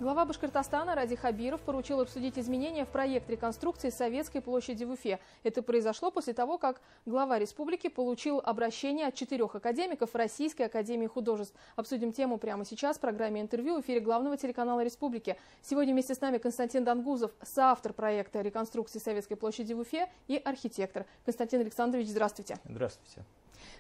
Глава Башкортостана Ради Хабиров поручил обсудить изменения в проект реконструкции Советской площади в Уфе. Это произошло после того, как глава республики получил обращение от 4 академиков Российской академии художеств. Обсудим тему прямо сейчас в программе «Интервью» в эфире главного телеканала республики. Сегодня вместе с нами Константин Дангузов, соавтор проекта реконструкции Советской площади в Уфе и архитектор. Константин Александрович, здравствуйте. Здравствуйте.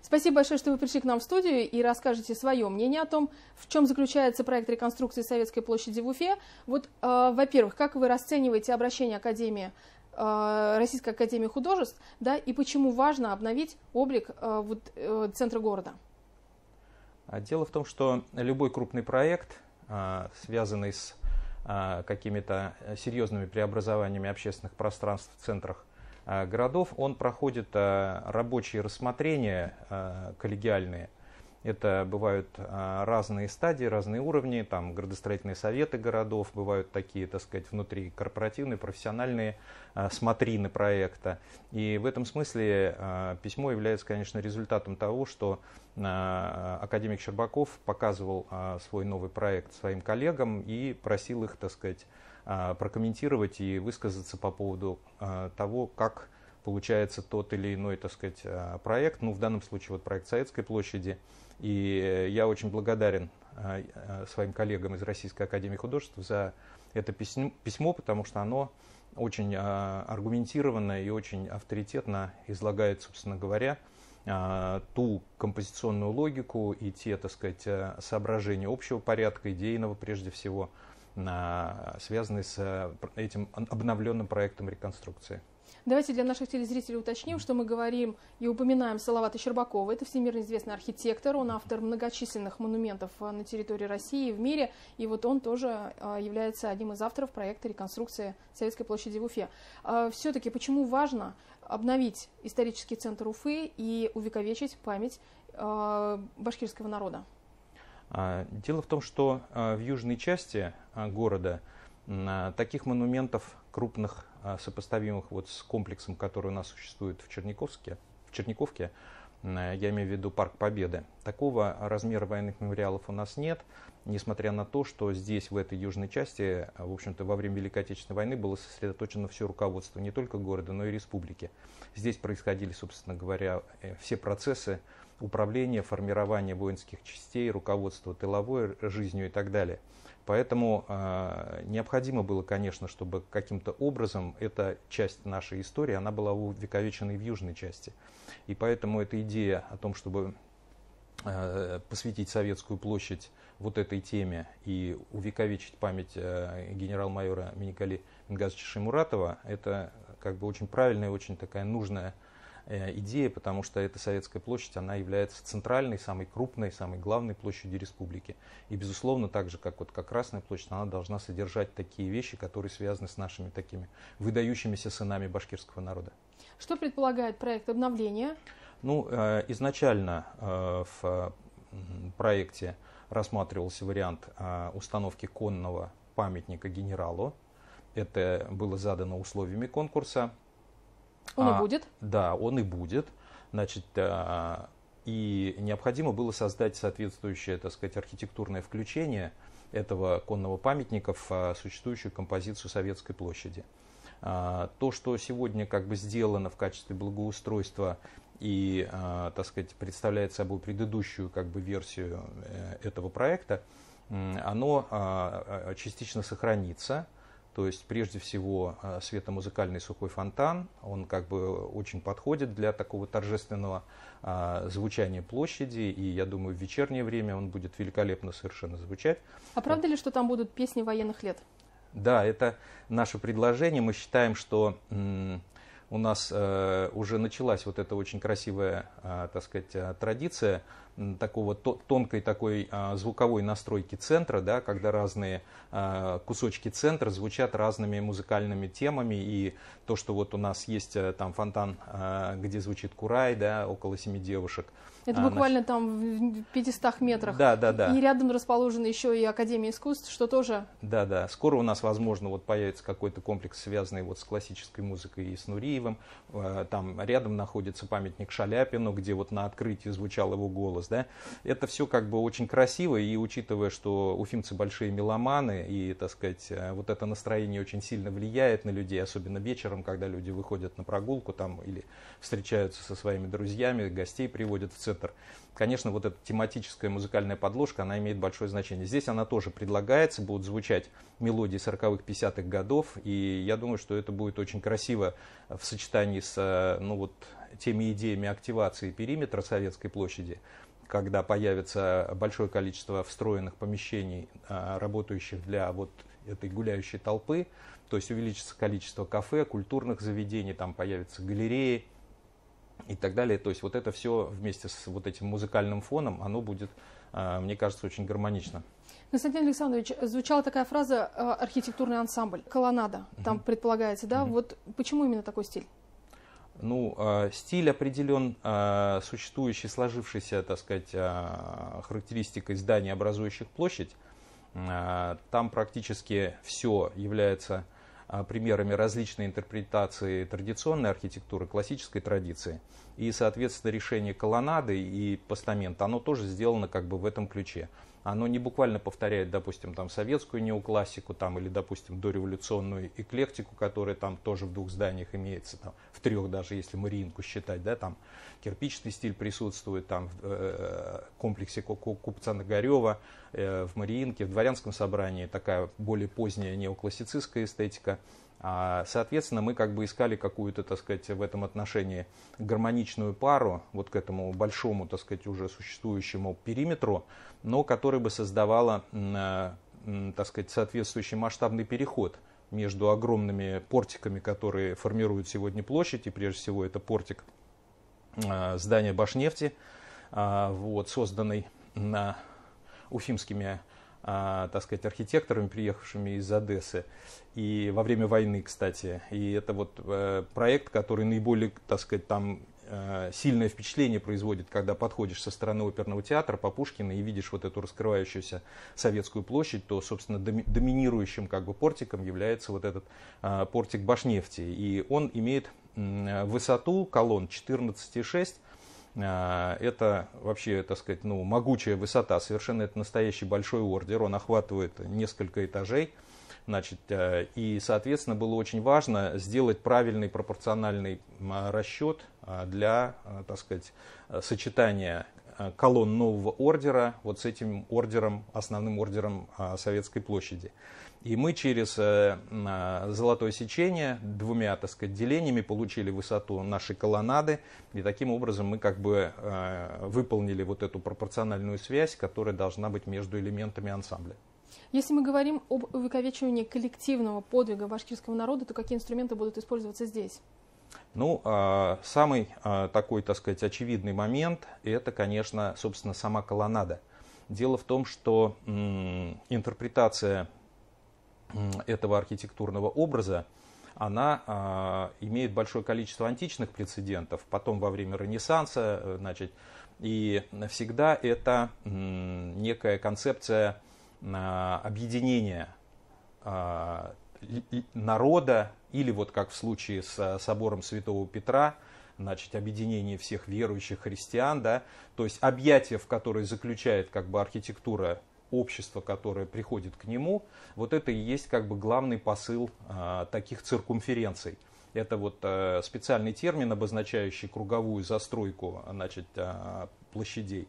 Спасибо большое, что вы пришли к нам в студию и расскажете свое мнение о том, в чем заключается проект реконструкции Советской площади в Уфе. Вот, во-первых, как вы расцениваете обращение Российской академии художеств, да, и почему важно обновить облик центра города? Дело в том, что любой крупный проект, связанный с какими-то серьезными преобразованиями общественных пространств в центрах городов, он проходит рабочие рассмотрения коллегиальные. Это бывают разные стадии, разные уровни, там градостроительные советы городов, бывают такие, так сказать, внутрикорпоративные, профессиональные смотрины проекта. И в этом смысле письмо является, конечно, результатом того, что академик Щербаков показывал свой новый проект своим коллегам и просил их, так сказать, прокомментировать и высказаться по поводу того, как получается тот или иной, так сказать, проект, ну, в данном случае вот проект Советской площади. И я очень благодарен своим коллегам из Российской академии художеств за это письмо, потому что оно очень аргументированно и очень авторитетно излагает, собственно говоря, ту композиционную логику и те, так сказать, соображения общего порядка, идейного прежде всего, связанные с этим обновленным проектом реконструкции. Давайте для наших телезрителей уточним, что мы говорим и упоминаем Салавата Щербакова. Это всемирно известный архитектор, он автор многочисленных монументов на территории России и в мире. И вот он тоже является одним из авторов проекта реконструкции Советской площади в Уфе. Все-таки почему важно обновить исторический центр Уфы и увековечить память башкирского народа? Дело в том, что в южной части города таких монументов крупных, сопоставимых вот с комплексом, который у нас существует в Черниковке, я имею в виду Парк Победы, такого размера военных мемориалов у нас нет, несмотря на то, что здесь, в этой южной части, в общем-то, во время Великой Отечественной войны было сосредоточено все руководство не только города, но и республики. Здесь происходили, собственно говоря, все процессы управления, формирования воинских частей, руководства тыловой жизнью и так далее. Поэтому необходимо было, конечно, чтобы каким-то образом эта часть нашей истории, она была увековечена и в южной части. И поэтому эта идея о том, чтобы посвятить Советскую площадь вот этой теме и увековечить память генерал-майора Миникали Мингазовича Шаймуратова, это как бы очень правильная, очень такая нужная идея, потому что эта Советская площадь, она является центральной, самой крупной, самой главной площадью республики. И, безусловно, так же, как Красная площадь, она должна содержать такие вещи, которые связаны с нашими такими выдающимися сынами башкирского народа. Что предполагает проект обновления? Ну, изначально в проекте рассматривался вариант установки конного памятника генералу. Это было задано условиями конкурса. Он и будет? Да, он и будет. Значит, и необходимо было создать соответствующее, так сказать, архитектурное включение этого конного памятника в существующую композицию Советской площади. То, что сегодня как бы сделано в качестве благоустройства и, так сказать, представляет собой предыдущую как бы версию этого проекта, оно частично сохранится. То есть, прежде всего, светомузыкальный сухой фонтан, он как бы очень подходит для такого торжественного звучания площади, и я думаю, в вечернее время он будет великолепно совершенно звучать. А правда ли, что там будут песни военных лет? Да, это наше предложение. Мы считаем, что у нас уже началась вот эта очень красивая, так сказать, традиция такого тонкой такой звуковой настройки центра, да, когда разные кусочки центра звучат разными музыкальными темами, и то, что вот у нас есть там фонтан, где звучит Курай, да, около 7 девушек, Это буквально там в 500 метрах. Да, да, да. И рядом расположена еще и Академия искусств, что тоже... Да, да. Скоро у нас, возможно, вот появится какой-то комплекс, связанный вот с классической музыкой и с Нуриевым. Там рядом находится памятник Шаляпину, где вот на открытии звучал его голос. Да? Это все как бы очень красиво, и учитывая, что уфимцы большие меломаны, и, так сказать, вот это настроение очень сильно влияет на людей, особенно вечером, когда люди выходят на прогулку там или встречаются со своими друзьями, гостей приводят в центр. Конечно, вот эта тематическая музыкальная подложка, она имеет большое значение. Здесь она тоже предлагается, будут звучать мелодии 40-х, 50-х годов, и я думаю, что это будет очень красиво в сочетании с теми идеями активации периметра Советской площади, когда появится большое количество встроенных помещений, работающих для вот этой гуляющей толпы, то есть увеличится количество кафе, культурных заведений, там появятся галереи и так далее. То есть вот это все вместе с вот этим музыкальным фоном, оно будет, мне кажется, очень гармонично. Константин Александрович, звучала такая фраза «архитектурный ансамбль», «колоннада», там предполагается, да? Вот почему именно такой стиль? Ну, стиль определен существующей, сложившейся, так сказать, характеристикой зданий, образующих площадь. Там практически все является примерами различной интерпретации традиционной архитектуры, классической традиции. И, соответственно, решение колоннады и постамента, оно тоже сделано как бы в этом ключе. Оно не буквально повторяет, допустим, там, советскую неоклассику там, или, допустим, дореволюционную эклектику, которая там тоже в 2 зданиях имеется, там, в 3 даже, если Мариинку считать, да, там кирпичный стиль присутствует там, в комплексе купца Нагарева, в Мариинке, в Дворянском собрании такая более поздняя неоклассицистская эстетика. Соответственно, мы как бы искали какую-то, так сказать, в этом отношении гармоничную пару вот к этому большому, так сказать, уже существующему периметру, но который бы создавала, так сказать, соответствующий масштабный переход между огромными портиками, которые формируют сегодня площадь, и прежде всего это портик здания Башнефти, вот, созданный уфимскими, так сказать, архитекторами, приехавшими из Одессы, и во время войны, кстати. И это вот проект, который наиболее, так сказать, там сильное впечатление производит, когда подходишь со стороны оперного театра по Пушкину и видишь вот эту раскрывающуюся Советскую площадь, то, собственно, доминирующим как бы портиком является вот этот портик Башнефти. И он имеет высоту колонн 14,6. Это вообще, так сказать, ну, могучая высота, совершенно это настоящий большой ордер, он охватывает несколько этажей, значит, и, соответственно, было очень важно сделать правильный пропорциональный расчет для, так сказать, сочетания колонн нового ордера вот с этим ордером, основным ордером Советской площади. И мы через золотое сечение 2, так сказать, делениями получили высоту нашей колоннады. И таким образом мы как бы выполнили вот эту пропорциональную связь, которая должна быть между элементами ансамбля. Если мы говорим об увековечивании коллективного подвига башкирского народа, то какие инструменты будут использоваться здесь? Ну, самый такой, так сказать, очевидный момент – это, конечно, собственно, сама колоннада. Дело в том, что интерпретация этого архитектурного образа, она имеет большое количество античных прецедентов, потом во время Ренессанса, значит, и всегда это некая концепция объединения народа, или вот как в случае с собором Святого Петра, значит, объединение всех верующих христиан, да, то есть объятие, в которое заключает как бы архитектура общество, которое приходит к нему, вот это и есть как бы главный посыл таких циркумференций. Это вот специальный термин, обозначающий круговую застройку, значит, площадей.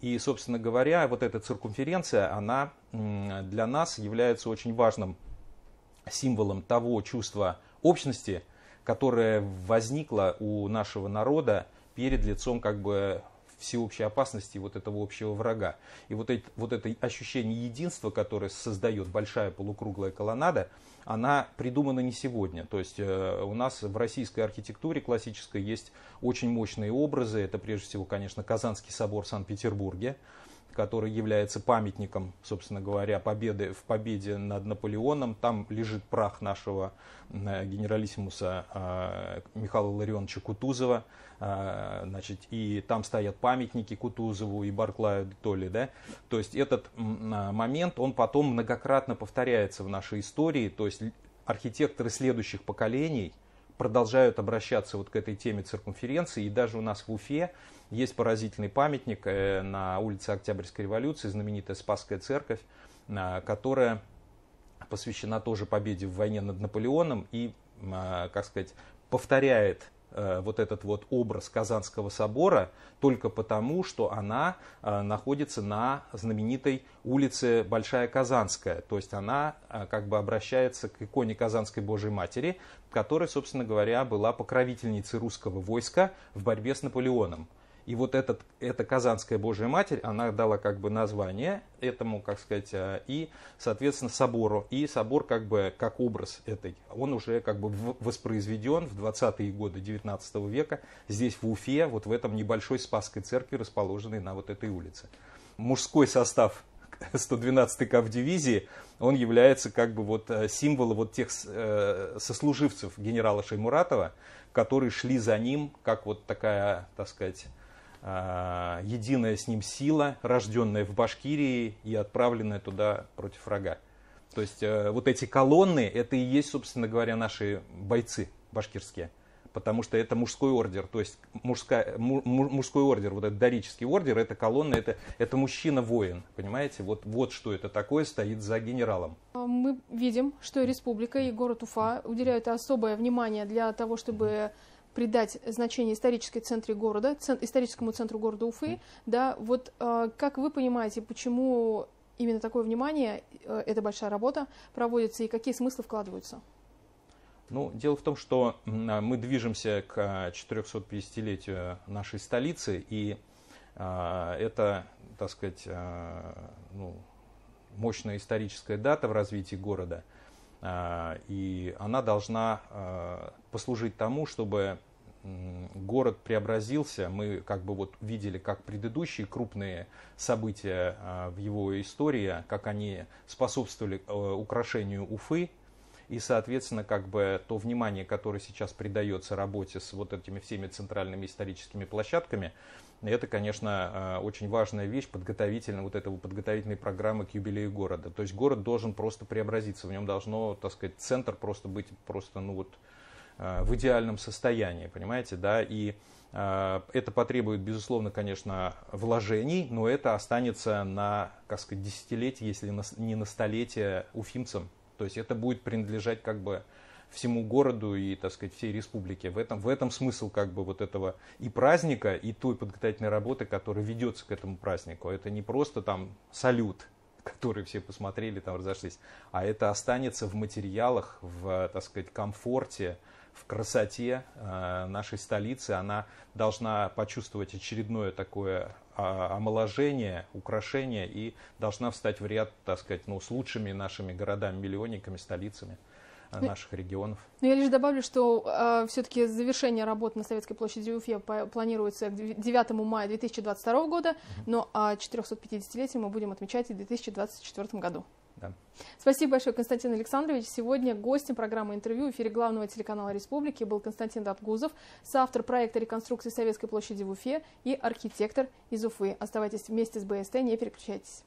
И, собственно говоря, вот эта циркумференция, она для нас является очень важным символом того чувства общности, которое возникло у нашего народа перед лицом как бы всеобщей опасности вот этого общего врага. И вот это ощущение единства, которое создает большая полукруглая колоннада, она придумана не сегодня. То есть у нас в российской архитектуре классической есть очень мощные образы. Это прежде всего, конечно, Казанский собор в Санкт-Петербурге, который является памятником, собственно говоря, в победе над Наполеоном. Там лежит прах нашего генералиссимуса Михаила Илларионовича Кутузова. Значит, и там стоят памятники Кутузову и Барклаю де Толли. Да? То есть этот момент, он потом многократно повторяется в нашей истории. То есть архитекторы следующих поколений продолжают обращаться вот к этой теме циркумференции. И даже у нас в Уфе есть поразительный памятник на улице Октябрьской революции, знаменитая Спасская церковь, которая посвящена тоже победе в войне над Наполеоном и, как сказать, повторяет вот этот вот образ Казанского собора только потому, что она находится на знаменитой улице Большая Казанская. То есть она как бы обращается к иконе Казанской Божией Матери, которая, собственно говоря, была покровительницей русского войска в борьбе с Наполеоном. И вот эта Казанская Божия Матерь, она дала как бы название этому, как сказать, и, соответственно, собору. И собор как бы как образ этой, он уже как бы воспроизведен в 20-е годы 19 века здесь в Уфе, вот в этом небольшой Спасской церкви, расположенной на вот этой улице. Мужской состав 112-й кавдивизии, он является как бы вот символом вот тех сослуживцев генерала Шаймуратова, которые шли за ним, как вот такая, так сказать, единая с ним сила, рожденная в Башкирии и отправленная туда против врага. То есть вот эти колонны, это и есть, собственно говоря, наши бойцы башкирские. Потому что это мужской ордер, то есть мужской ордер, вот этот дорический ордер, это колонна, это мужчина-воин, понимаете? Вот что это такое стоит за генералом. Мы видим, что республика и город Уфа уделяют особое внимание для того, чтобы придать значение историческому центру города Уфы. Да, вот как вы понимаете, почему именно такое внимание, эта большая работа проводится и какие смыслы вкладываются? Ну, дело в том, что мы движемся к 450-летию нашей столицы, и это, так сказать, мощная историческая дата в развитии города, и она должна послужить тому, чтобы город преобразился. Мы как бы вот видели, как предыдущие крупные события в его истории, как они способствовали украшению Уфы. И, соответственно, как бы то внимание, которое сейчас придается работе с вот этими всеми центральными историческими площадками, это, конечно, очень важная вещь подготовительной программы к юбилею города. То есть город должен просто преобразиться, в нем должно, так сказать, центр просто быть в идеальном состоянии, понимаете, да, и это потребует, безусловно, конечно, вложений, но это останется на, как сказать, десятилетие, если не на столетие уфимцам. То есть это будет принадлежать как бы всему городу и, так сказать, всей республике. В этом смысл как бы вот этого и праздника, и той подготовительной работы, которая ведется к этому празднику. Это не просто там салют, который все посмотрели, там разошлись, а это останется в материалах, в, так сказать, комфорте, в красоте нашей столицы. Она должна почувствовать очередное такое омоложение, украшение и должна встать в ряд, так сказать, с лучшими нашими городами-миллионниками, столицами наших регионов. Я лишь добавлю, что все-таки завершение работ на Советской площади в Уфе планируется к 9 мая 2022 года, но 450-летие мы будем отмечать в 2024 году. Да. Спасибо большое, Константин Александрович. Сегодня гостем программы интервью в эфире главного телеканала Республики был Константин Датгузов, соавтор проекта реконструкции Советской площади в Уфе и архитектор из Уфы. Оставайтесь вместе с БСТ, не переключайтесь.